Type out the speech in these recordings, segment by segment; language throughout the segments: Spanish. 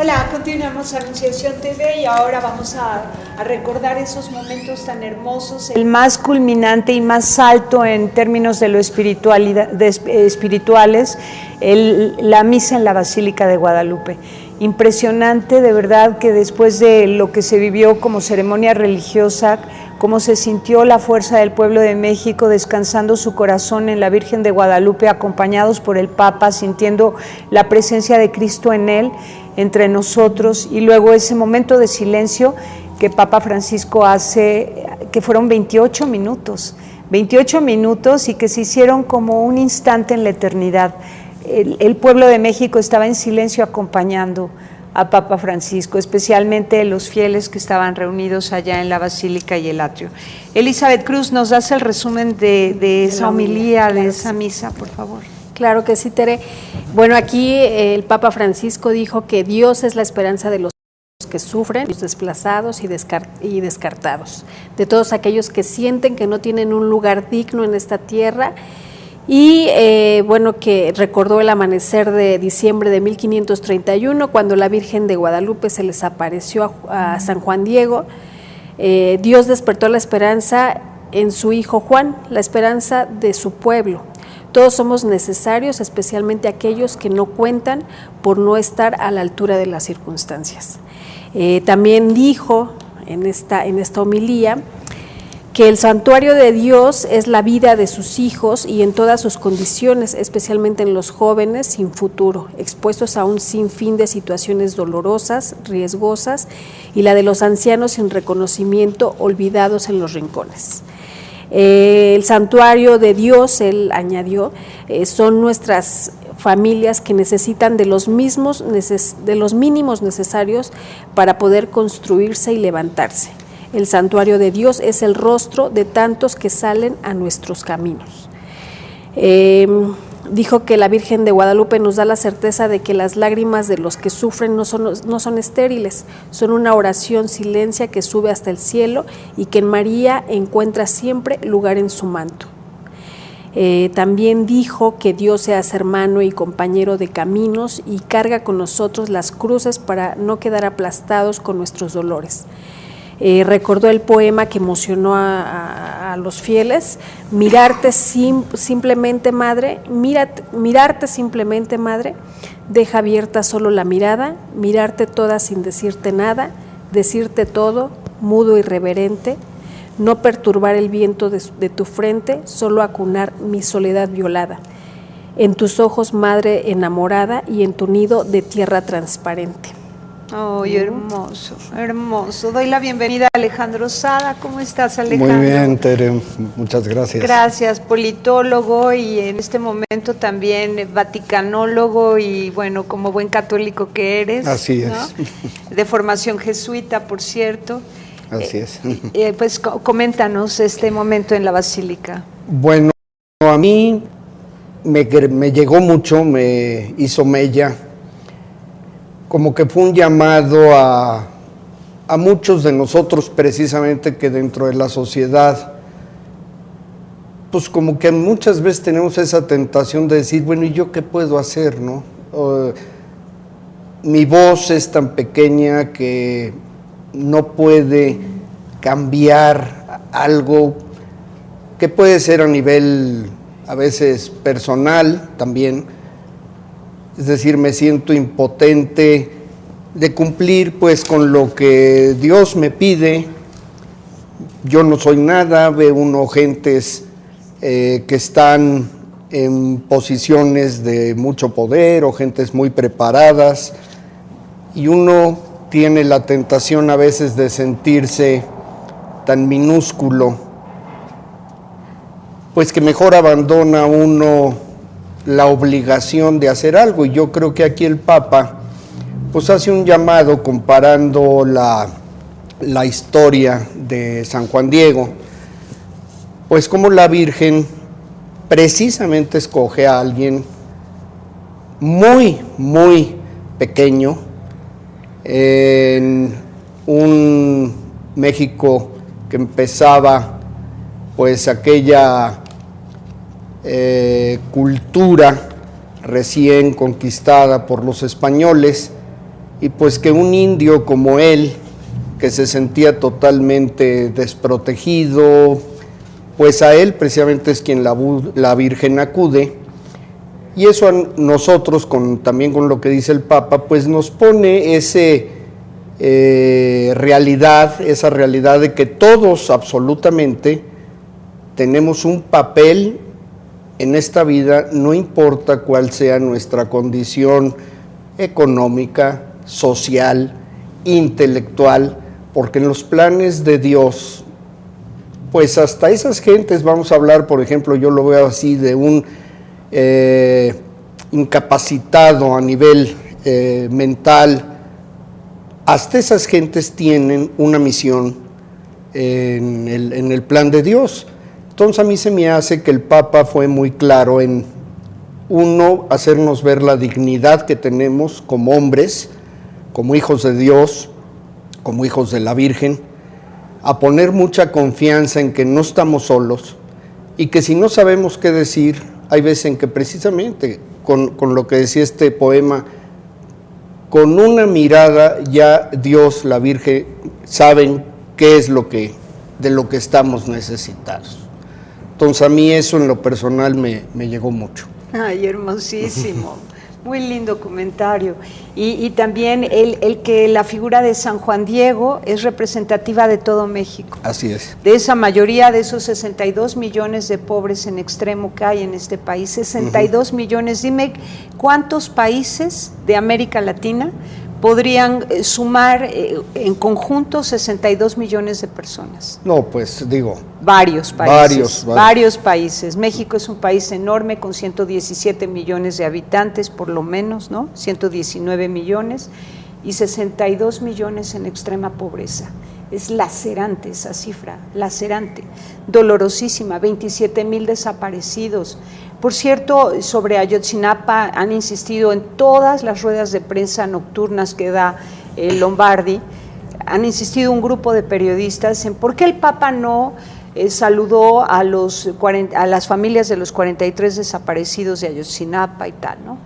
Hola, continuamos Anunciación TV y ahora vamos a recordar esos momentos tan hermosos. El más culminante y más alto en términos de lo espirituales, la misa en la Basílica de Guadalupe. Impresionante, de verdad, que después de lo que se vivió como ceremonia religiosa, cómo se sintió la fuerza del pueblo de México descansando su corazón en la Virgen de Guadalupe, acompañados por el Papa, sintiendo la presencia de Cristo en él, entre nosotros, y luego ese momento de silencio que Papa Francisco hace, que fueron 28 minutos y que se hicieron como un instante en la eternidad. El pueblo de México estaba en silencio acompañando a Papa Francisco, especialmente los fieles que estaban reunidos allá en la Basílica y el atrio. Elizabeth Cruz, ¿nos das el resumen de esa homilía, de esa misa, por favor? Claro que sí, Tere. Bueno, aquí el Papa Francisco dijo que Dios es la esperanza de los que sufren, los desplazados y descartados, de todos aquellos que sienten que no tienen un lugar digno en esta tierra. Y bueno, que recordó el amanecer de diciembre de 1531, cuando la Virgen de Guadalupe se les apareció a San Juan Diego. Dios despertó la esperanza en su hijo Juan, la esperanza de su pueblo. Todos somos necesarios, especialmente aquellos que no cuentan por no estar a la altura de las circunstancias. También dijo en esta homilía que el santuario de Dios es la vida de sus hijos y en todas sus condiciones, especialmente en los jóvenes sin futuro, expuestos a un sinfín de situaciones dolorosas, riesgosas, y la de los ancianos sin reconocimiento, olvidados en los rincones. El santuario de Dios, él añadió, son nuestras familias que necesitan de los mínimos necesarios para poder construirse y levantarse. El santuario de Dios es el rostro de tantos que salen a nuestros caminos. Dijo que la Virgen de Guadalupe nos da la certeza de que las lágrimas de los que sufren no son estériles, son una oración silencia que sube hasta el cielo y que en María encuentra siempre lugar en su manto. También dijo que Dios se hace hermano y compañero de caminos y carga con nosotros las cruces para no quedar aplastados con nuestros dolores. Recordó el poema que emocionó a los fieles: mirarte simplemente, madre, mirarte simplemente, madre, deja abierta solo la mirada, mirarte toda sin decirte nada, decirte todo, mudo y reverente, no perturbar el viento de tu frente, solo acunar mi soledad violada, en tus ojos, madre enamorada, y en tu nido de tierra transparente. ¡Ay, hermoso, hermoso! Doy la bienvenida a Alejandro Sada. ¿Cómo estás, Alejandro? Muy bien, Tere, muchas gracias. Gracias, politólogo y en este momento también vaticanólogo y bueno, como buen católico que eres. Así es. ¿No? De formación jesuita, por cierto. Así es. Pues coméntanos este momento en la Basílica. Bueno, a mí me llegó mucho, me hizo mella, como que fue un llamado a muchos de nosotros precisamente que dentro de la sociedad, pues como que muchas veces tenemos esa tentación de decir, bueno, ¿y yo qué puedo hacer, no? Mi voz es tan pequeña que no puede cambiar algo que puede ser a nivel a veces personal también. Es decir, me siento impotente de cumplir pues con lo que Dios me pide. Yo no soy nada, veo uno gentes que están en posiciones de mucho poder o gentes muy preparadas y uno tiene la tentación a veces de sentirse tan minúsculo, pues que mejor abandona uno la obligación de hacer algo. Y yo creo que aquí el Papa pues hace un llamado comparando la historia de San Juan Diego, pues como la Virgen precisamente escoge a alguien muy, muy pequeño en un México que empezaba pues aquella cultura recién conquistada por los españoles y pues que un indio como él, que se sentía totalmente desprotegido, pues a él precisamente es quien la Virgen acude, y eso a nosotros, también con lo que dice el Papa, pues nos pone esa realidad de que todos absolutamente tenemos un papel en esta vida, no importa cuál sea nuestra condición económica, social, intelectual, porque en los planes de Dios, pues hasta esas gentes, vamos a hablar, por ejemplo, yo lo veo así, de un incapacitado a nivel mental, hasta esas gentes tienen una misión en el plan de Dios. Entonces a mí se me hace que el Papa fue muy claro en, uno, hacernos ver la dignidad que tenemos como hombres, como hijos de Dios, como hijos de la Virgen, a poner mucha confianza en que no estamos solos y que si no sabemos qué decir, hay veces en que precisamente con lo que decía este poema, con una mirada ya Dios, la Virgen, saben qué es de lo que estamos necesitados. Entonces a mí eso en lo personal me llegó mucho. Ay, hermosísimo. Muy lindo comentario. Y también el que la figura de San Juan Diego es representativa de todo México. Así es. De esa mayoría, de esos 62 millones de pobres en extremo que hay en este país, 62 millones. Dime, ¿cuántos países de América Latina podrían sumar en conjunto 62 millones de personas? No, pues digo... Varios países. México es un país enorme con 117 millones de habitantes, por lo menos, ¿no? 119 millones y 62 millones en extrema pobreza. Es lacerante esa cifra, lacerante, dolorosísima, 27,000 desaparecidos. Por cierto, sobre Ayotzinapa han insistido en todas las ruedas de prensa nocturnas que da Lombardi, han insistido un grupo de periodistas en por qué el Papa no saludó a las familias de los 43 desaparecidos de Ayotzinapa y tal, ¿no?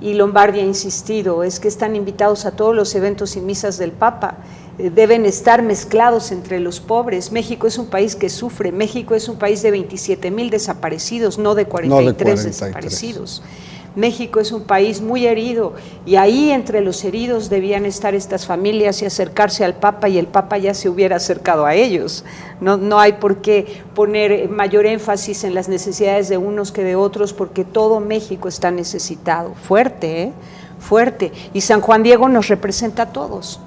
Y Lombardi ha insistido, es que están invitados a todos los eventos y misas del Papa, deben estar mezclados entre los pobres. México es un país que sufre, México es un país de 27,000 desaparecidos, no de 43 desaparecidos. México es un país muy herido y ahí entre los heridos debían estar estas familias y acercarse al Papa, y el Papa ya se hubiera acercado a ellos. No hay por qué poner mayor énfasis en las necesidades de unos que de otros, porque todo México está necesitado. Fuerte, fuerte. Y San Juan Diego nos representa a todos.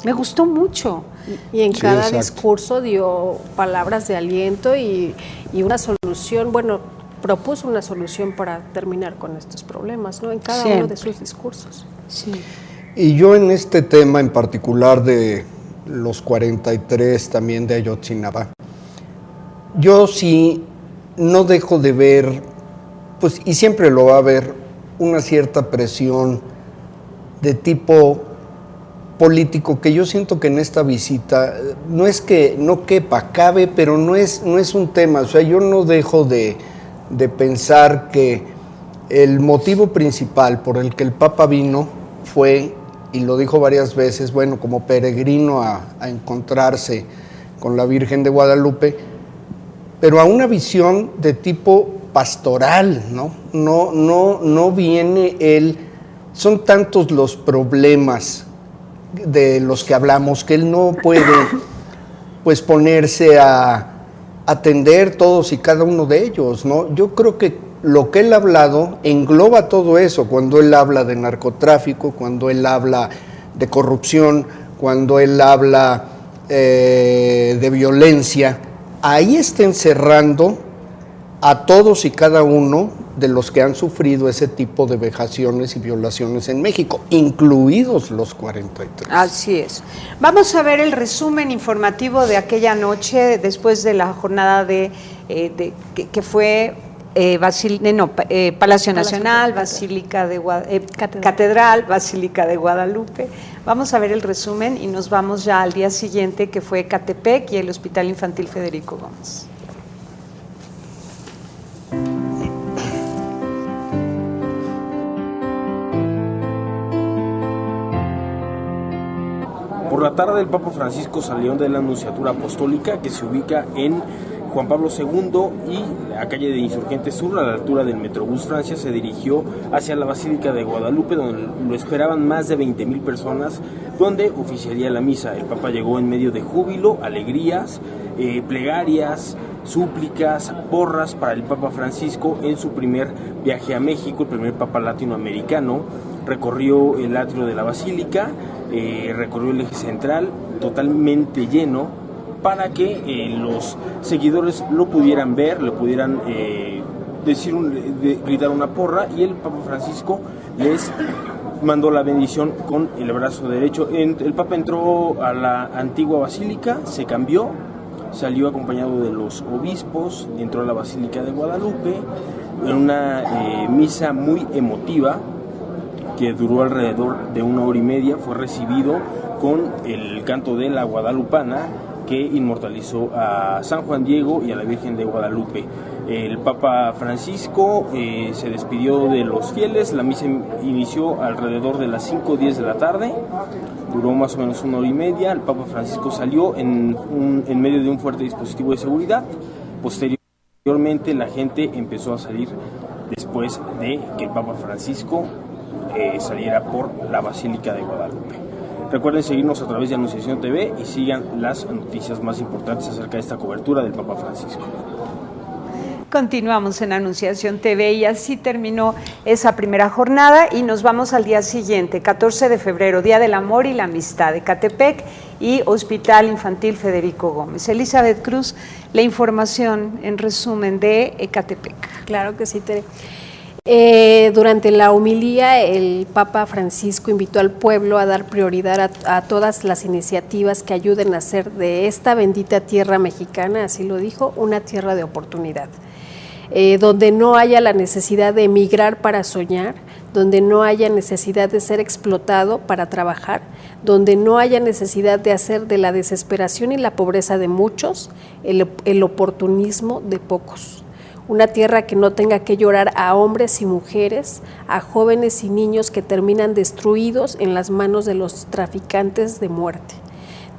Me gustó mucho. Y en cada discurso dio palabras de aliento y una solución, bueno, propuso una solución para terminar con estos problemas, ¿no? En cada uno de sus discursos. Sí. Y yo en este tema en particular de los 43 también de Ayotzinapa, yo sí no dejo de ver, pues, y siempre lo va a haber, una cierta presión de tipo político que yo siento que en esta visita no es que no quepa, cabe, pero no es un tema. O sea, yo no dejo de pensar que el motivo principal por el que el Papa vino fue, y lo dijo varias veces, bueno, como peregrino a encontrarse con la Virgen de Guadalupe, pero a una visión de tipo pastoral, ¿no? No viene él, son tantos los problemas de los que hablamos que él no puede pues ponerse a atender todos y cada uno de ellos, ¿no? Yo creo que lo que él ha hablado engloba todo eso, cuando él habla de narcotráfico, cuando él habla de corrupción, cuando él habla de violencia, ahí está encerrando a todos y cada uno de los que han sufrido ese tipo de vejaciones y violaciones en México, incluidos los 43. Así es. Vamos a ver el resumen informativo de aquella noche, después de la jornada que fue Palacio Nacional, Basílica de Catedral, Basílica de Guadalupe. Vamos a ver el resumen y nos vamos ya al día siguiente, que fue Ecatepec y el Hospital Infantil Federico Gómez. la tarde el Papa Francisco salió de la Nunciatura Apostólica, que se ubica en Juan Pablo II y la calle de Insurgentes Sur, a la altura del Metrobús Francia. Se dirigió hacia la Basílica de Guadalupe, donde lo esperaban más de 20,000 personas, donde oficiaría la misa. El Papa llegó en medio de júbilo, alegrías, plegarias, súplicas, porras para el Papa Francisco en su primer viaje a México, el primer Papa latinoamericano. Recorrió el atrio de la Basílica, recorrió el eje central totalmente lleno, para que los seguidores lo pudieran ver, le pudieran gritar una porra, y el Papa Francisco les mandó la bendición con el brazo derecho. El Papa entró a la antigua basílica, se cambió, salió acompañado de los obispos, entró a la Basílica de Guadalupe en una misa muy emotiva que duró alrededor de 1 hora y media. Fue recibido con el canto de la Guadalupana, que inmortalizó a San Juan Diego y a la Virgen de Guadalupe. El Papa Francisco se despidió de los fieles. La misa inició alrededor de las 5:10 de la tarde, duró más o menos 1 hora y media. El Papa Francisco salió en medio de un fuerte dispositivo de seguridad. Posteriormente la gente empezó a salir después de que el Papa Francisco saliera por la Basílica de Guadalupe. Recuerden seguirnos a través de Anunciación TV y sigan las noticias más importantes acerca de esta cobertura del Papa Francisco. Continuamos en Anunciación TV y así terminó esa primera jornada y nos vamos al día siguiente, 14 de febrero, Día del Amor y la Amistad, Ecatepec y Hospital Infantil Federico Gómez. Elizabeth Cruz, la información en resumen de Ecatepec. Claro que sí, Tere. Durante la homilía, el Papa Francisco invitó al pueblo a dar prioridad a todas las iniciativas que ayuden a hacer de esta bendita tierra mexicana, así lo dijo, una tierra de oportunidad, donde no haya la necesidad de emigrar para soñar, donde no haya necesidad de ser explotado para trabajar, donde no haya necesidad de hacer de la desesperación y la pobreza de muchos el oportunismo de pocos. Una tierra que no tenga que llorar a hombres y mujeres, a jóvenes y niños que terminan destruidos en las manos de los traficantes de muerte.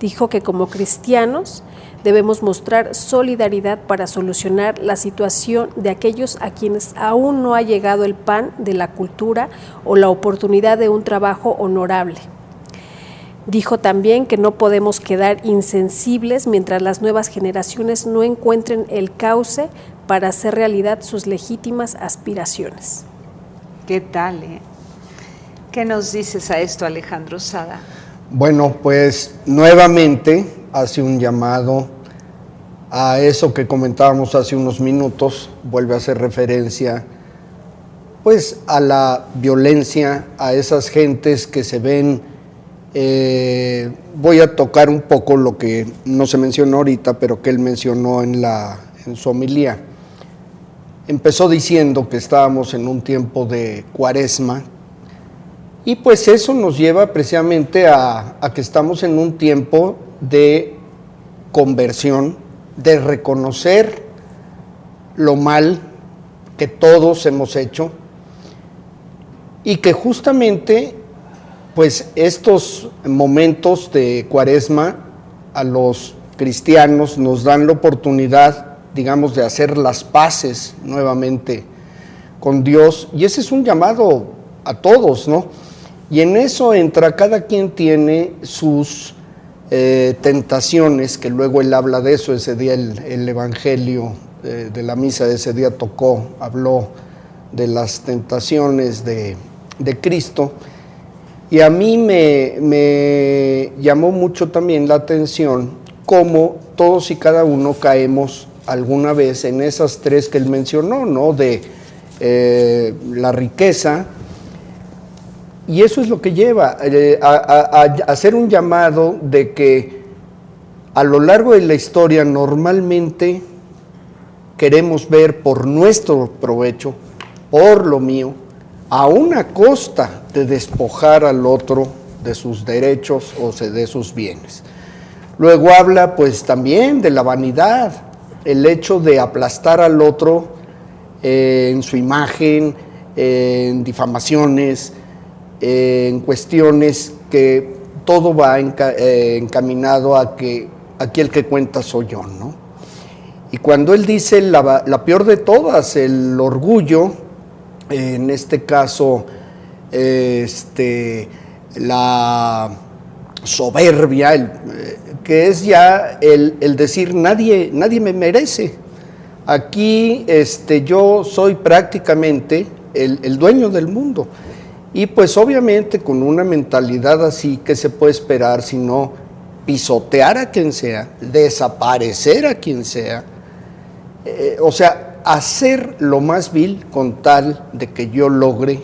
Dijo que como cristianos debemos mostrar solidaridad para solucionar la situación de aquellos a quienes aún no ha llegado el pan de la cultura o la oportunidad de un trabajo honorable. Dijo también que no podemos quedar insensibles mientras las nuevas generaciones no encuentren el cauce para hacer realidad sus legítimas aspiraciones. ¿Qué tal, ¿Qué nos dices a esto, Alejandro Sada? Bueno, pues nuevamente hace un llamado a eso que comentábamos hace unos minutos, vuelve a hacer referencia pues a la violencia, a esas gentes que se ven. Voy a tocar un poco lo que no se mencionó ahorita, pero que él mencionó en su homilía. Empezó diciendo que estábamos en un tiempo de Cuaresma, y pues eso nos lleva precisamente a que estamos en un tiempo de conversión, de reconocer lo mal que todos hemos hecho, y que justamente pues estos momentos de Cuaresma a los cristianos nos dan la oportunidad, digamos, de hacer las paces nuevamente con Dios, y ese es un llamado a todos, ¿no? Y en eso entra, cada quien tiene sus tentaciones, que luego él habla de eso. Ese día el evangelio de la misa de ese día habló de las tentaciones de Cristo, y a mí me llamó mucho también la atención cómo todos y cada uno caemos alguna vez en esas tres que él mencionó, ¿no? De la riqueza, y eso es lo que lleva a hacer un llamado de que a lo largo de la historia normalmente queremos ver por nuestro provecho, por lo mío, a una costa de despojar al otro de sus derechos o de sus bienes. Luego habla pues también de la vanidad, el hecho de aplastar al otro en su imagen, en difamaciones, en cuestiones que todo va encaminado a que aquí el que cuenta soy yo, ¿no? Y cuando él dice la peor de todas, el orgullo, en este caso, la soberbia, que es ya el decir nadie me merece. Aquí yo soy prácticamente el dueño del mundo. Y pues obviamente con una mentalidad así, ¿qué se puede esperar sino pisotear a quien sea, desaparecer a quien sea? O sea, hacer lo más vil con tal de que yo logre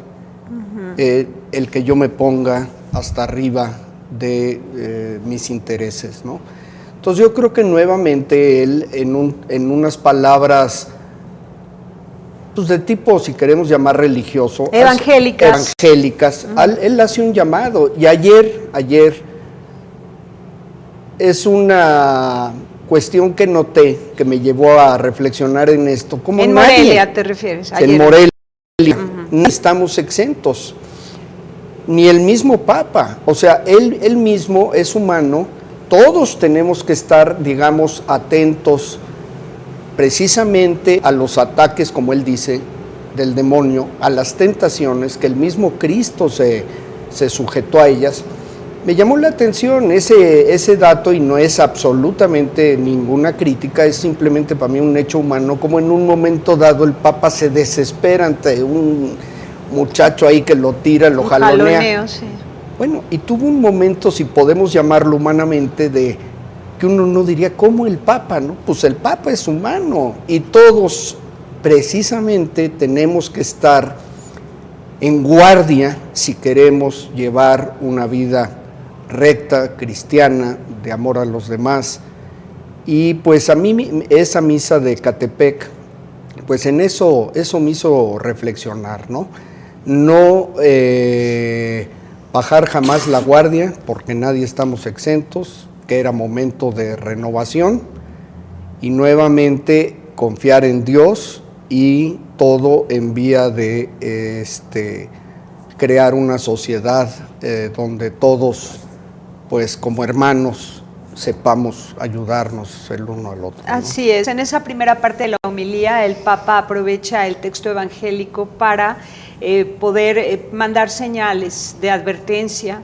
el que yo me ponga hasta arriba de mis intereses, ¿no? Entonces yo creo que nuevamente él en unas palabras pues de tipo, si queremos llamar religioso, evangélicas, él hace un llamado. Y ayer es una cuestión que noté, que me llevó a reflexionar en esto. Como en Morelia te refieres. Ayer. En Morelia no estamos exentos, ni el mismo Papa. O sea, él mismo es humano. Todos tenemos que estar, digamos, atentos precisamente a los ataques, como él dice, del demonio, a las tentaciones, que el mismo Cristo se sujetó a ellas. Me llamó la atención ese dato, y no es absolutamente ninguna crítica, es simplemente para mí un hecho humano, como en un momento dado el Papa se desespera ante un muchacho ahí que lo tira, lo jalonea. Sí. Bueno, y tuvo un momento, si podemos llamarlo humanamente, de que uno no diría, ¿cómo el Papa? ¿No? Pues el Papa es humano, y todos precisamente tenemos que estar en guardia si queremos llevar una vida recta, cristiana, de amor a los demás. Y pues a mí esa misa de Catepec, pues en eso me hizo reflexionar, ¿no? No bajar jamás la guardia, porque nadie estamos exentos, que era momento de renovación, y nuevamente confiar en Dios, y todo en vía de crear una sociedad donde todos, pues como hermanos, sepamos ayudarnos el uno al otro, ¿no? Así es. En esa primera parte de la homilía, el Papa aprovecha el texto evangélico para poder mandar señales de advertencia,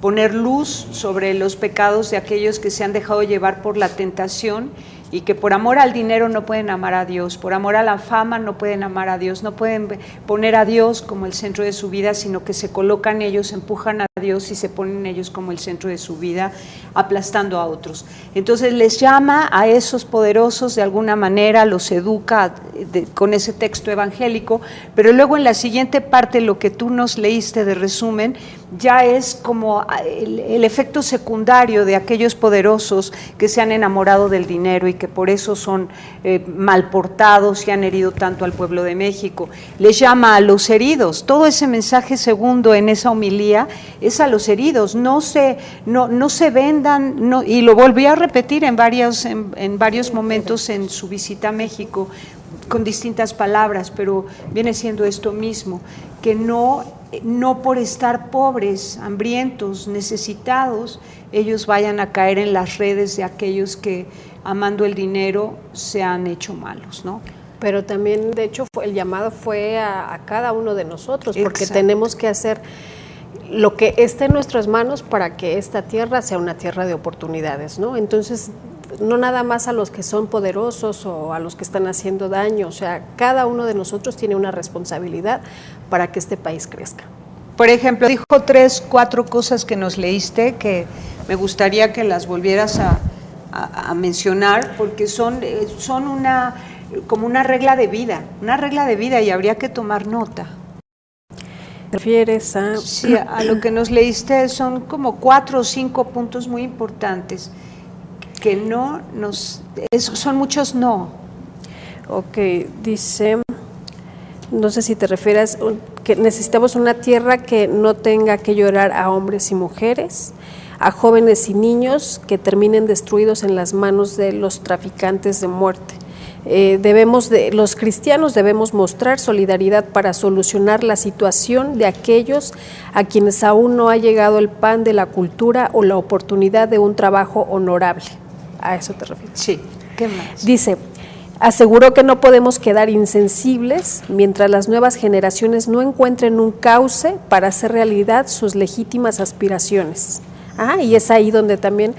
poner luz sobre los pecados de aquellos que se han dejado llevar por la tentación y que por amor al dinero no pueden amar a Dios, por amor a la fama no pueden amar a Dios, no pueden poner a Dios como el centro de su vida, sino que se colocan ellos, empujan a Dios y se ponen ellos como el centro de su vida, aplastando a otros. Entonces les llama a esos poderosos de alguna manera, los educa con ese texto evangélico, pero luego en la siguiente parte, lo que tú nos leíste de resumen, ya es como el efecto secundario de aquellos poderosos que se han enamorado del dinero y que por eso son mal portados y han herido tanto al pueblo de México. Les llama a los heridos. Todo ese mensaje segundo en esa homilía es a los heridos. No se vendan, no, y lo volví a repetir en varios momentos en su visita a México, con distintas palabras, pero viene siendo esto mismo, que no por estar pobres, hambrientos, necesitados, ellos vayan a caer en las redes de aquellos que, amando el dinero, se han hecho malos, ¿no? Pero también, de hecho, el llamado fue a cada uno de nosotros, porque Exacto. tenemos que hacer lo que esté en nuestras manos para que esta tierra sea una tierra de oportunidades, ¿no? Entonces, no nada más a los que son poderosos o a los que están haciendo daño, o sea, cada uno de nosotros tiene una responsabilidad para que este país crezca. Por ejemplo, dijo 3, 4 cosas que nos leíste que me gustaría que las volvieras a mencionar, porque son como una regla de vida y habría que tomar nota. ¿Te refieres a...? Sí, a lo que nos leíste son como 4 o 5 puntos muy importantes que son muchos no. Ok, dice, no sé si te refieres que necesitamos una tierra que no tenga que llorar a hombres y mujeres, a jóvenes y niños que terminen destruidos en las manos de los traficantes de muerte. los cristianos debemos mostrar solidaridad para solucionar la situación de aquellos a quienes aún no ha llegado el pan de la cultura o la oportunidad de un trabajo honorable. ¿A eso te refieres? Sí. ¿Qué más? Dice, aseguró que no podemos quedar insensibles mientras las nuevas generaciones no encuentren un cauce para hacer realidad sus legítimas aspiraciones. Y es ahí donde también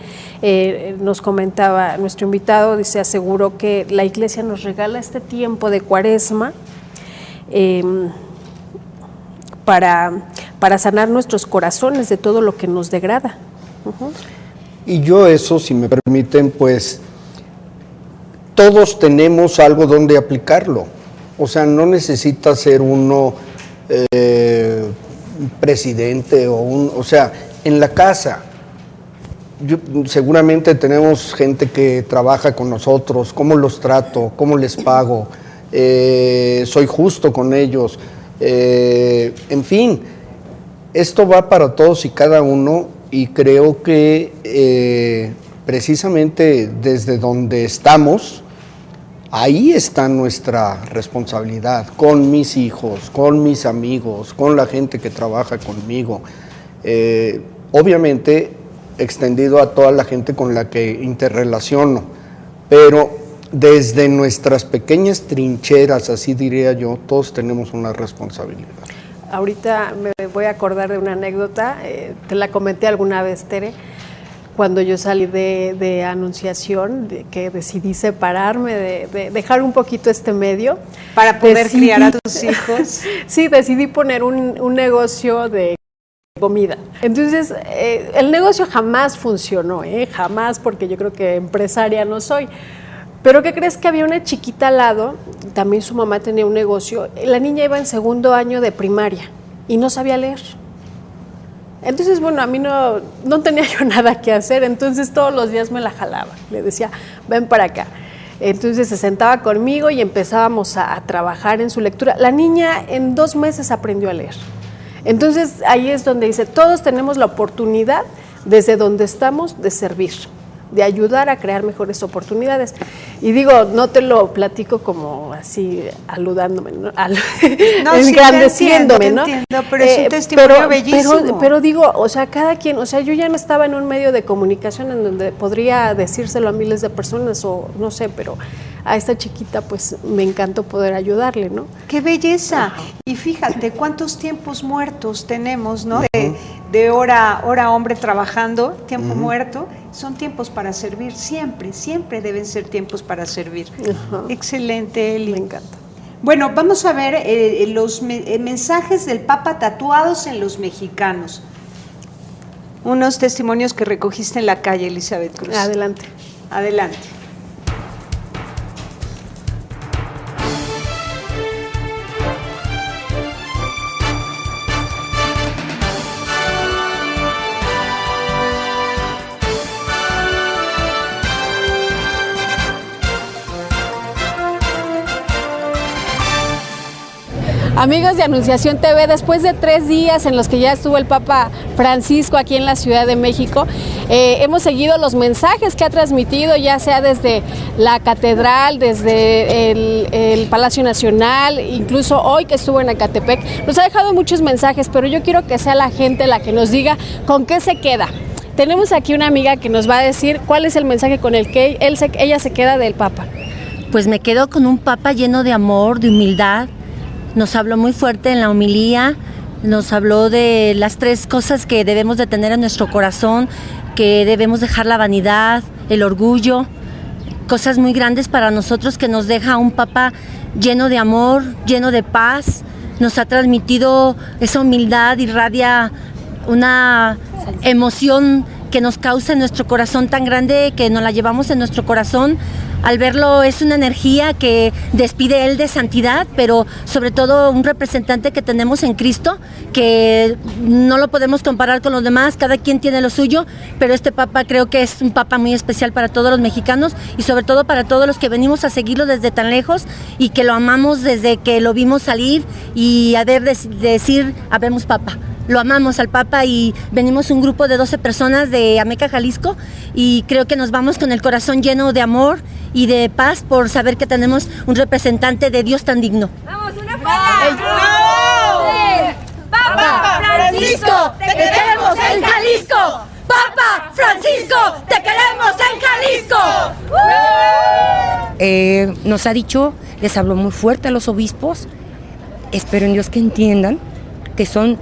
nos comentaba nuestro invitado, dice, aseguró que la Iglesia nos regala este tiempo de Cuaresma para sanar nuestros corazones de todo lo que nos degrada. Y yo eso, si me permiten, pues todos tenemos algo donde aplicarlo. O sea, no necesita ser uno presidente o sea, en la casa. Seguramente tenemos gente que trabaja con nosotros, cómo los trato, cómo les pago, soy justo con ellos, en fin, esto va para todos y cada uno, y creo que precisamente desde donde estamos, ahí está nuestra responsabilidad, con mis hijos, con mis amigos, con la gente que trabaja conmigo, obviamente extendido a toda la gente con la que interrelaciono, pero desde nuestras pequeñas trincheras, así diría yo, todos tenemos una responsabilidad. Ahorita me voy a acordar de una anécdota, te la comenté alguna vez, Tere, cuando yo salí de Anunciación, que decidí separarme, de dejar un poquito este medio. Para poder criar a tus hijos. Sí, decidí poner un negocio de comida. Entonces, el negocio jamás funcionó, jamás, porque yo creo que empresaria no soy. Pero ¿qué crees? Que había una chiquita al lado, también su mamá tenía un negocio, la niña iba en 2º año de primaria y no sabía leer. Entonces, bueno, a mí no tenía yo nada que hacer, entonces todos los días me la jalaba, le decía, ven para acá. Entonces se sentaba conmigo y empezábamos a trabajar en su lectura. La niña en 2 meses aprendió a leer. Entonces ahí es donde dice, todos tenemos la oportunidad desde donde estamos de servir, de ayudar a crear mejores oportunidades. Y digo, no te lo platico como así aludándome, ¿no? Engrandeciéndome, ¿no? Te entiendo, pero es un testimonio bellísimo. Pero digo, o sea, cada quien, o sea, yo ya no estaba en un medio de comunicación en donde podría decírselo a miles de personas o no sé, pero a esta chiquita pues me encantó poder ayudarle, ¿no? ¡Qué belleza! Y fíjate cuántos tiempos muertos tenemos, ¿no? De hora hombre trabajando, tiempo muerto, son tiempos para servir, siempre deben ser tiempos para servir. Excelente, Eli. Me encanta. Bueno, vamos a ver los mensajes del Papa tatuados en los mexicanos. Unos testimonios que recogiste en la calle, Elizabeth Cruz. Adelante. Adelante. Amigos de Anunciación TV, después de 3 días en los que ya estuvo el Papa Francisco aquí en la Ciudad de México, hemos seguido los mensajes que ha transmitido, ya sea desde la Catedral, desde el Palacio Nacional, incluso hoy que estuvo en Ecatepec. Nos ha dejado muchos mensajes, pero yo quiero que sea la gente la que nos diga con qué se queda. Tenemos aquí una amiga que nos va a decir cuál es el mensaje con el que ella se queda del Papa. Pues me quedo con un Papa lleno de amor, de humildad. Nos habló muy fuerte en la homilía, nos habló de las 3 cosas que debemos de tener en nuestro corazón, que debemos dejar la vanidad, el orgullo, cosas muy grandes para nosotros que nos deja un Papa lleno de amor, lleno de paz. Nos ha transmitido esa humildad, irradia una emoción que nos causa en nuestro corazón tan grande que nos la llevamos en nuestro corazón. Al verlo es una energía que despide él de santidad, pero sobre todo un representante que tenemos en Cristo, que no lo podemos comparar con los demás, cada quien tiene lo suyo, pero este Papa creo que es un Papa muy especial para todos los mexicanos y sobre todo para todos los que venimos a seguirlo desde tan lejos y que lo amamos desde que lo vimos salir y a ver decir, habemos Papa. lo amamos al Papa y venimos un grupo de 12 personas de Ameca, Jalisco, y creo que nos vamos con el corazón lleno de amor y de paz por saber que tenemos un representante de Dios tan digno. ¡Vamos, una fuerza! ¡Papa Francisco, te queremos en Jalisco! ¡Papa Francisco, te queremos en Jalisco! Nos ha dicho, les habló muy fuerte a los obispos. Espero en Dios que entiendan que son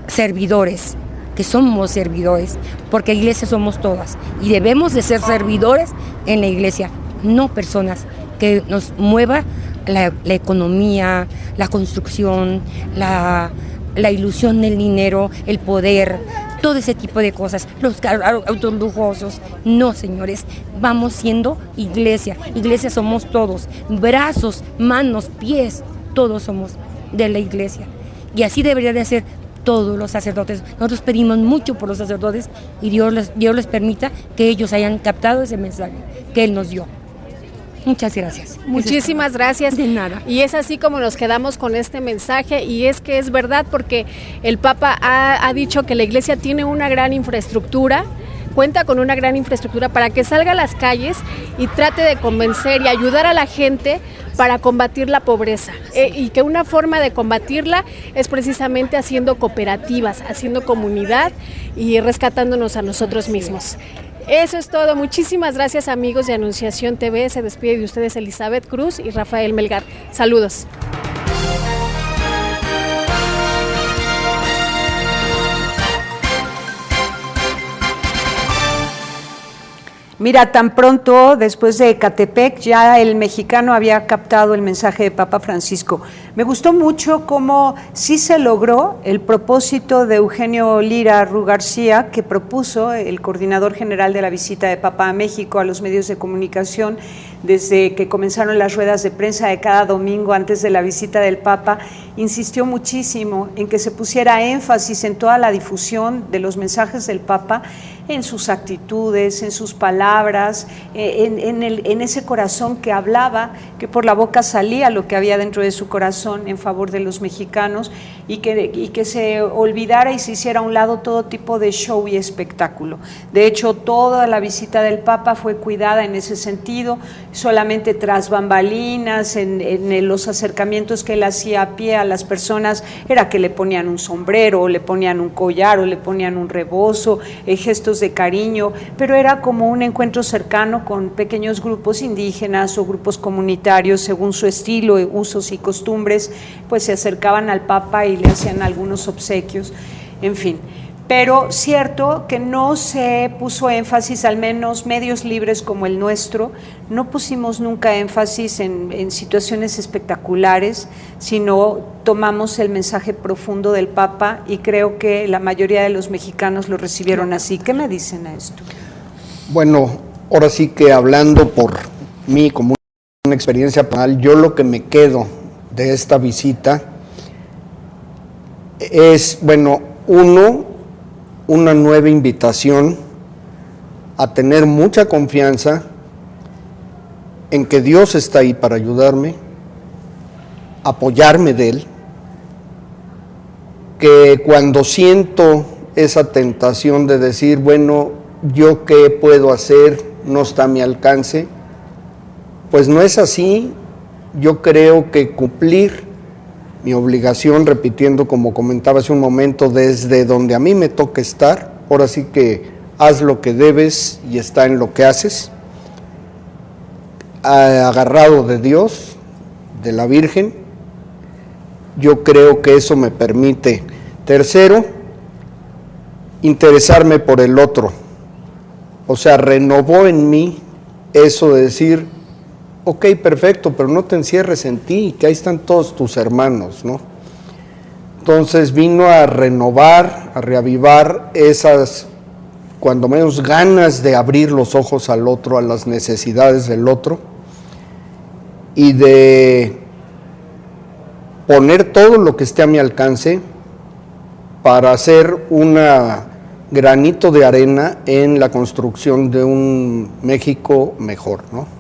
servidores, que somos servidores, porque iglesia somos todas y debemos de ser servidores en la iglesia, no personas que nos mueva la economía, la construcción, la ilusión del dinero, el poder, todo ese tipo de cosas, los autos lujosos. No, señores, vamos siendo iglesia. Iglesia somos todos, brazos, manos, pies, todos somos de la iglesia. Y así debería de ser todos los sacerdotes. Nosotros pedimos mucho por los sacerdotes y Dios les permita que ellos hayan captado ese mensaje que Él nos dio. Muchas gracias. Muchísimas gracias. De nada. Y es así como nos quedamos con este mensaje, y es que es verdad, porque el Papa ha dicho que la iglesia tiene una gran infraestructura, cuenta con una gran infraestructura para que salga a las calles y trate de convencer y ayudar a la gente para combatir la pobreza, y que una forma de combatirla es precisamente haciendo cooperativas, haciendo comunidad y rescatándonos a nosotros mismos. Eso es todo. Muchísimas gracias, amigos de Anunciación TV. Se despide de ustedes Elizabeth Cruz y Rafael Melgar. Saludos. Mira, tan pronto después de Ecatepec ya el mexicano había captado el mensaje de Papa Francisco. Me gustó mucho cómo sí se logró el propósito de Eugenio Lira Rugarcía, que propuso el coordinador general de la visita de Papa a México a los medios de comunicación desde que comenzaron las ruedas de prensa de cada domingo antes de la visita del Papa. Insistió muchísimo en que se pusiera énfasis en toda la difusión de los mensajes del Papa, en sus actitudes, en sus palabras, en ese corazón que hablaba, que por la boca salía lo que había dentro de su corazón en favor de los mexicanos, y que se olvidara y se hiciera a un lado todo tipo de show y espectáculo. De hecho, toda la visita del Papa fue cuidada en ese sentido, solamente tras bambalinas, en los acercamientos que él hacía a pie a las personas, era que le ponían un sombrero, o le ponían un collar, o le ponían un rebozo, gestos de cariño, pero era como un encuentro cercano con pequeños grupos indígenas o grupos comunitarios, según su estilo, usos y costumbres, pues se acercaban al Papa y le hacían algunos obsequios, en fin. Pero cierto que no se puso énfasis, al menos medios libres como el nuestro, no pusimos nunca énfasis en situaciones espectaculares, sino tomamos el mensaje profundo del Papa, y creo que la mayoría de los mexicanos lo recibieron así. ¿Qué me dicen a esto? Bueno, ahora sí que hablando por mí como una experiencia personal, yo lo que me quedo de esta visita es, bueno, una nueva invitación a tener mucha confianza en que Dios está ahí para ayudarme, apoyarme de Él, que cuando siento esa tentación de decir, bueno, ¿yo qué puedo hacer? No está a mi alcance, pues no es así. Yo creo que cumplir mi obligación, repitiendo como comentaba hace un momento, desde donde a mí me toca estar, ahora sí que haz lo que debes y está en lo que haces, agarrado de Dios, de la Virgen. Yo creo que eso me permite, tercero, interesarme por el otro, o sea, renovó en mí eso de decir, ok, perfecto, pero no te encierres en ti, que ahí están todos tus hermanos, ¿no? Entonces vino a renovar, a reavivar esas, cuando menos, ganas de abrir los ojos al otro, a las necesidades del otro, y de poner todo lo que esté a mi alcance para hacer un granito de arena en la construcción de un México mejor, ¿no?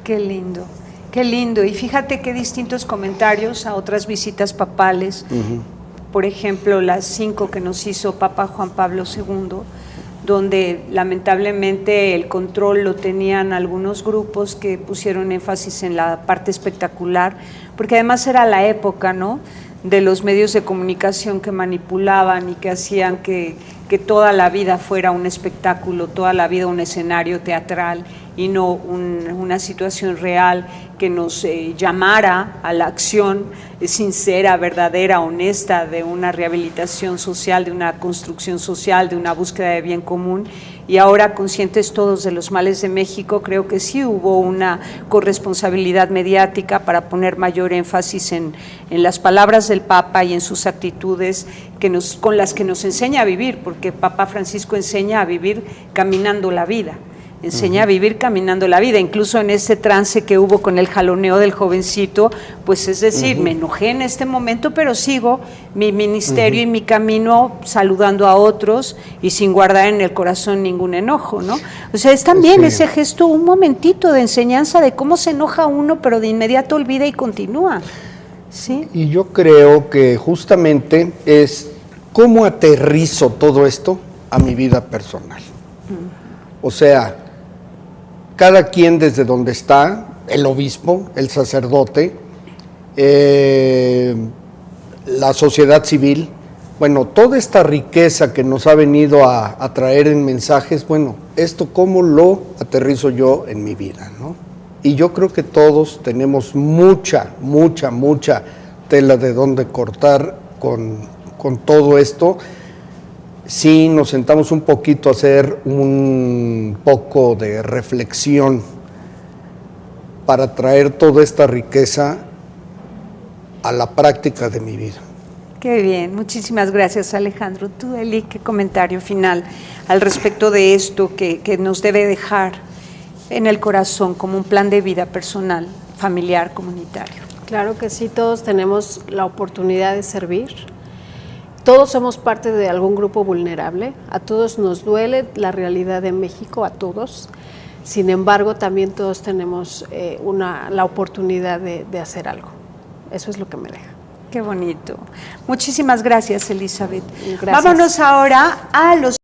Qué lindo, qué lindo. Y fíjate qué distintos comentarios a otras visitas papales. por ejemplo, las 5 que nos hizo Papa Juan Pablo II, donde lamentablemente el control lo tenían algunos grupos que pusieron énfasis en la parte espectacular, porque además era la época, ¿no?, de los medios de comunicación que manipulaban y que hacían que toda la vida fuera un espectáculo, toda la vida un escenario teatral y no una situación real que nos llamara a la acción sincera, verdadera, honesta, de una rehabilitación social, de una construcción social, de una búsqueda de bien común. Y ahora, conscientes todos de los males de México, creo que sí hubo una corresponsabilidad mediática para poner mayor énfasis en las palabras del Papa y en sus actitudes con las que nos enseña a vivir, porque Papa Francisco enseña a vivir caminando la vida. Enseña a vivir caminando la vida, incluso en ese trance que hubo con el jaloneo del jovencito, pues es decir, me enojé en este momento, pero sigo mi ministerio y mi camino saludando a otros y sin guardar en el corazón ningún enojo, ¿no? O sea, es también ese gesto, un momentito de enseñanza de cómo se enoja uno, pero de inmediato olvida y continúa, ¿sí? Y yo creo que justamente es cómo aterrizo todo esto a mi vida personal. O sea, cada quien desde donde está, el obispo, el sacerdote, la sociedad civil, bueno, toda esta riqueza que nos ha venido a traer en mensajes, bueno, esto cómo lo aterrizo yo en mi vida, ¿no? Y yo creo que todos tenemos mucha tela de donde cortar con todo esto. Sí, nos sentamos un poquito a hacer un poco de reflexión para traer toda esta riqueza a la práctica de mi vida. Qué bien, muchísimas gracias, Alejandro. Tú, Eli, ¿qué comentario final al respecto de esto que nos debe dejar en el corazón como un plan de vida personal, familiar, comunitario? Claro que sí, todos tenemos la oportunidad de servir. Todos somos parte de algún grupo vulnerable, a todos nos duele la realidad de México, a todos. Sin embargo, también todos tenemos la oportunidad de hacer algo. Eso es lo que me deja. Qué bonito. Muchísimas gracias, Elizabeth. Gracias. Vámonos ahora a los